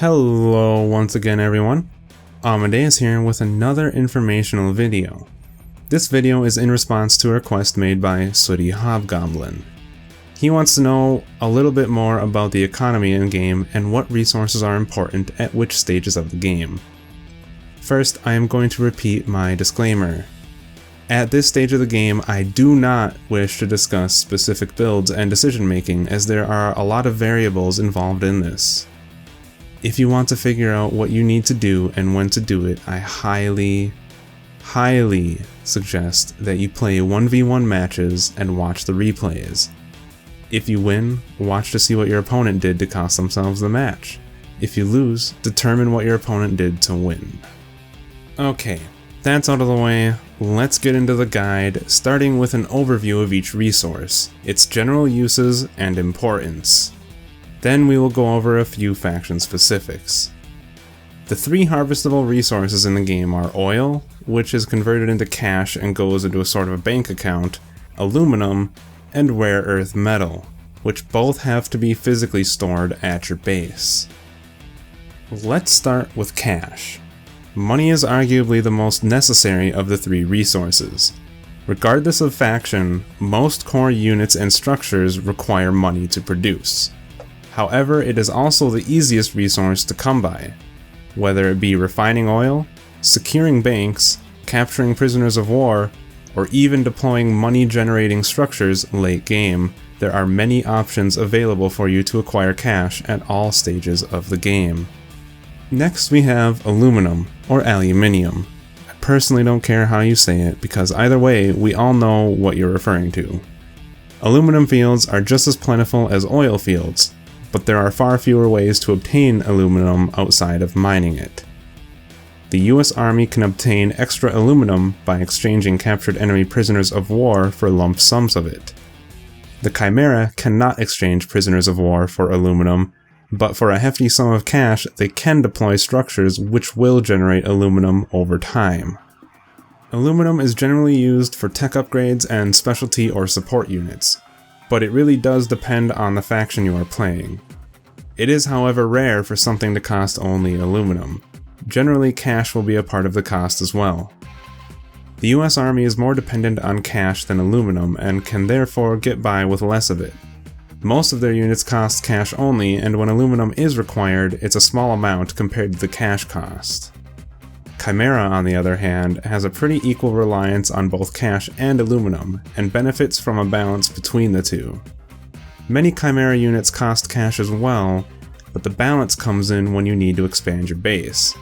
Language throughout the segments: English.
Hello once again everyone, Amadeus here with another informational video. This video is in response to a request made by Sooty Hobgoblin. He wants to know a little bit more about the economy in-game and what resources are important at which stages of the game. First, I am going to repeat my disclaimer. At this stage of the game, I do not wish to discuss specific builds and decision making, as there are a lot of variables involved in this. If you want to figure out what you need to do and when to do it, I highly suggest that you play 1v1 matches and watch the replays. If you win, watch to see what your opponent did to cost themselves the match. If you lose, determine what your opponent did to win. Okay, that's out of the way, let's get into the guide, starting with an overview of each resource, its general uses and importance. Then we will go over a few faction specifics. The three harvestable resources in the game are oil, which is converted into cash and goes into a sort of a bank account, aluminum, and rare earth metal, which both have to be physically stored at your base. Let's start with cash. Money is arguably the most necessary of the three resources. Regardless of faction, most core units and structures require money to produce. However, it is also the easiest resource to come by. Whether it be refining oil, securing banks, capturing prisoners of war, or even deploying money-generating structures late game, there are many options available for you to acquire cash at all stages of the game. Next we have aluminum, or aluminium. I personally don't care how you say it, because either way, we all know what you're referring to. Aluminum fields are just as plentiful as oil fields, but there are far fewer ways to obtain aluminum outside of mining it. The US Army can obtain extra aluminum by exchanging captured enemy prisoners of war for lump sums of it. The Chimera cannot exchange prisoners of war for aluminum, but for a hefty sum of cash they can deploy structures which will generate aluminum over time. Aluminum is generally used for tech upgrades and specialty or support units, but it really does depend on the faction you are playing. It is, however, rare for something to cost only aluminum. Generally, cash will be a part of the cost as well. The US Army is more dependent on cash than aluminum and can therefore get by with less of it. Most of their units cost cash only, and when aluminum is required, it's a small amount compared to the cash cost. Chimera, on the other hand, has a pretty equal reliance on both cash and aluminum, and benefits from a balance between the two. Many Chimera units cost cash as well, but the balance comes in when you need to expand your base.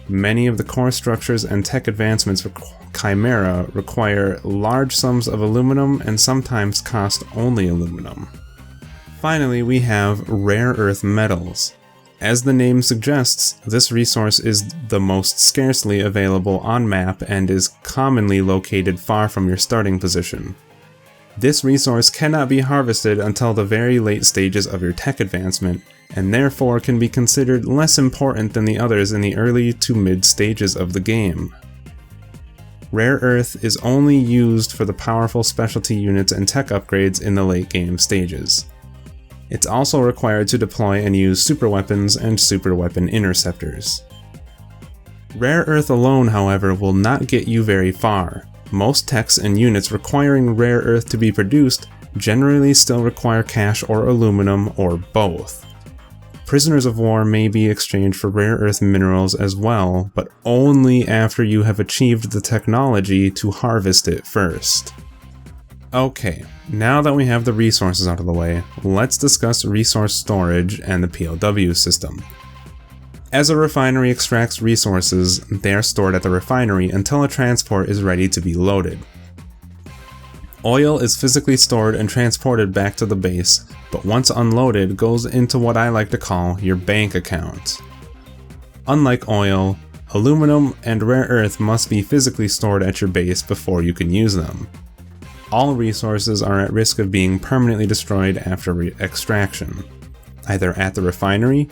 Many of the core structures and tech advancements for Chimera require large sums of aluminum and sometimes cost only aluminum. Finally, we have rare earth metals. As the name suggests, this resource is the most scarcely available on map and is commonly located far from your starting position. This resource cannot be harvested until the very late stages of your tech advancement, and therefore can be considered less important than the others in the early to mid stages of the game. Rare earth is only used for the powerful specialty units and tech upgrades in the late game stages. It's also required to deploy and use super weapons and super weapon interceptors. Rare earth alone, however, will not get you very far. Most techs and units requiring rare earth to be produced generally still require cash or aluminum or both. Prisoners of war may be exchanged for rare earth minerals as well, but only after you have achieved the technology to harvest it first. Okay, now that we have the resources out of the way, let's discuss resource storage and the POW system. As a refinery extracts resources, they are stored at the refinery until a transport is ready to be loaded. Oil is physically stored and transported back to the base, but once unloaded goes into what I like to call your bank account. Unlike oil, aluminum and rare earth must be physically stored at your base before you can use them. All resources are at risk of being permanently destroyed after extraction, either at the refinery,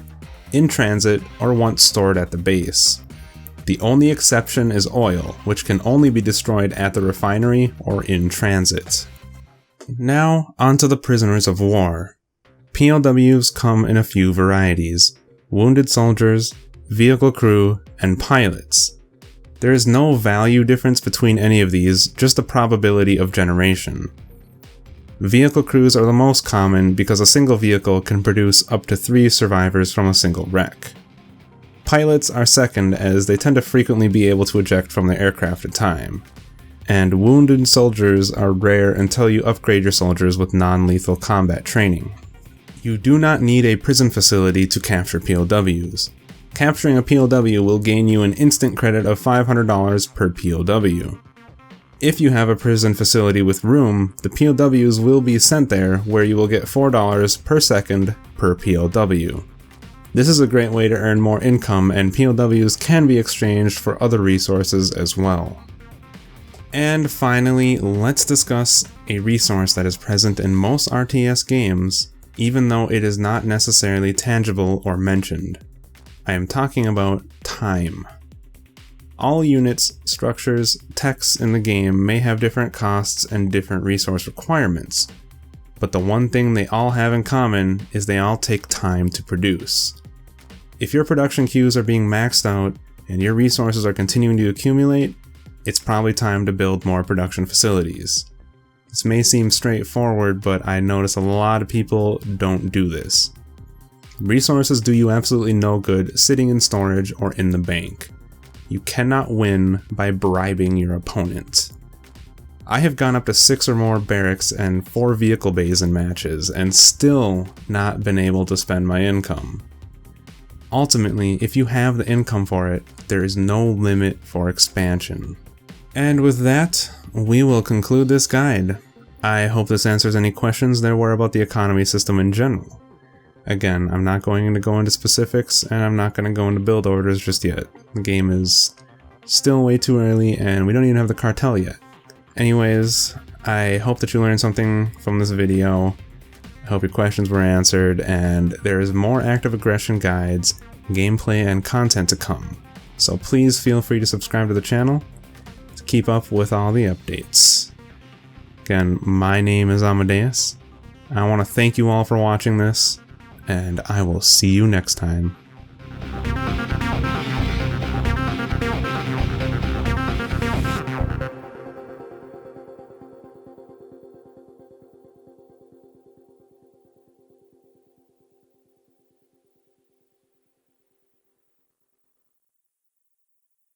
in transit, or once stored at the base. The only exception is oil, which can only be destroyed at the refinery or in transit. Now, onto the prisoners of war. POWs come in a few varieties. wounded soldiers, vehicle crew, and pilots. There is no value difference between any of these, just the probability of generation. Vehicle crews are the most common because a single vehicle can produce up to 3 survivors from a single wreck. Pilots are second as they tend to frequently be able to eject from the aircraft at time. And wounded soldiers are rare until you upgrade your soldiers with non-lethal combat training. You do not need a prison facility to capture POWs. Capturing a POW will gain you an instant credit of $500 per POW. If you have a prison facility with room, the POWs will be sent there where you will get $4 per second per POW. This is a great way to earn more income, and POWs can be exchanged for other resources as well. And finally, let's discuss a resource that is present in most RTS games, even though it is not necessarily tangible or mentioned. I am talking about time. All units, structures, texts in the game may have different costs and different resource requirements, but the one thing they all have in common is they all take time to produce. If your production queues are being maxed out and your resources are continuing to accumulate, it's probably time to build more production facilities. This may seem straightforward, but I notice a lot of people don't do this. Resources do you absolutely no good sitting in storage or in the bank. You cannot win by bribing your opponent. I have gone up to 6 or more barracks and 4 vehicle bays in matches and still not been able to spend my income. Ultimately, if you have the income for it, there is no limit for expansion. And with that, we will conclude this guide. I hope this answers any questions there were about the economy system in general. Again, I'm not going to go into specifics, and I'm not going to go into build orders just yet. The game is still way too early, and we don't even have the cartel yet. Anyways, I hope that you learned something from this video. I hope your questions were answered, and there is more active aggression guides, gameplay, and content to come. So please feel free to subscribe to the channel to keep up with all the updates. Again, my name is Amadeus. I want to thank you all for watching this, and I will see you next time.